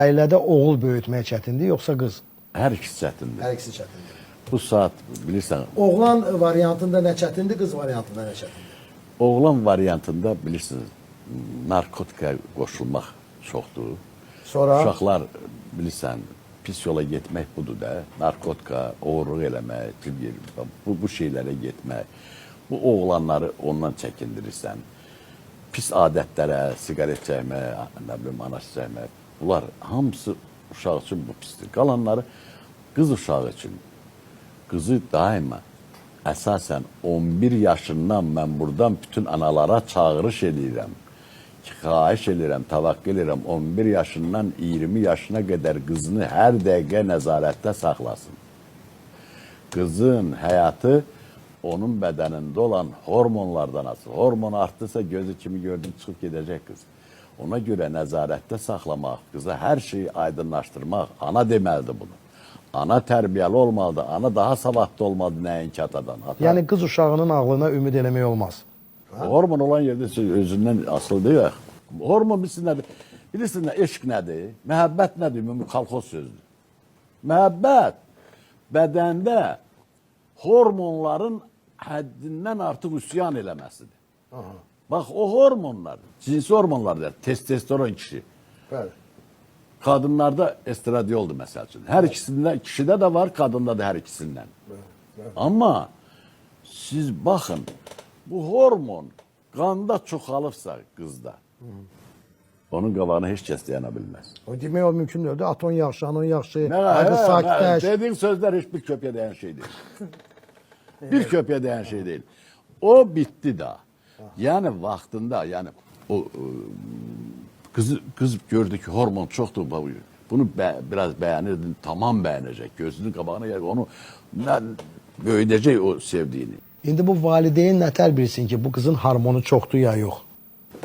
Ailədə oğul böyütmək çətindir, yoxsa qız? Hər ikisi çətindir. Hər ikisi çətindir. Bu saat bilirsən, Oğlan variantında nə çətindir, qız variantında nə çətindir? oğlan variantında bilirsiniz, narkotikaya qoşulmaq çoxdur. Sonra Uşaqlar bilirsən, pis yola getmək budur da, narkotika, oğurluq eləmək, bu şeylərə getmək. Bu oğlanları ondan çəkindirirsən. Pis adətlərə, siqaret çəkmək, nə bilim, anaş çəkmək, bunlar hamısı uşaq üçün bu pisdir. Qalanları qız uşağı üçün. Qızı daima əsasən 11 yaşından mən buradan bütün analara çağırış edirəm. Xahiş edirəm, təvəqqə edirəm 11 yaşından 20 yaşına qədər qızını hər dəqiqə nəzarətdə saxlasın. Qızın həyatı onun bədənində olan hormonlardan asılı. Hormon artdısa gözü kimi gördüyü çıxıb gedəcək qız. Ona görə nəzarətdə saxlamaq, qıza hər şeyi aydınlaşdırmaq, ana deməlidir bunu. Ana tərbiyəli olmalıdır, ana daha savadlı olmalıdır nəinki atadan. yəni qız uşağının ağlına ümid eləmək olmaz. Hormon olan yerdə özündən asılı deyil. Hormon bilsin nədir? Bilirsin nə, eşq nədir? Məhəbbət nədir? Kolxoz sözdür. Məhəbbət bədəndə hormonların həddindən artıq üsyan eləməsidir. Aha. Bax, o hormonlar, cinsi hormonlardır, testosteron kişi. Bəli. Kadınlarda estradioldur məsəl üçün. Hər ikisində, kişidə də var, qadında da hər ikisindən. Amma siz baxın, bu hormon qanda çoxalıbsa qızda, onun qabağını heç kəs dayana bilməz. O demək o mümkün deyil. Aton yaxşı, anon yaxşı, hadi sakitləş. Dediğin sözler hiçbir köpeğe değen şey değil. Bir köpeğe değen şey değil. O bitti daha. Yani vaktinde yani o kız gördü ki hormon çoktu. Bunu biraz beğenirdi, tamam beğenecek. Gözünün qabağına gelip onu böyüdecek o sevdiğini. İndi bu valideyn nətər bilsin ki, bu qızın hormonu çoxdur ya yox?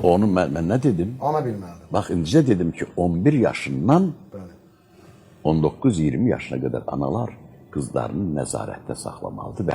Onu ben ne dedim? Ana bilməlidir. Bak incə dedim ki 11 yaşından Bəli. 19-20 yaşına kadar analar kızlarını nəzarətdə saxlamalıdır.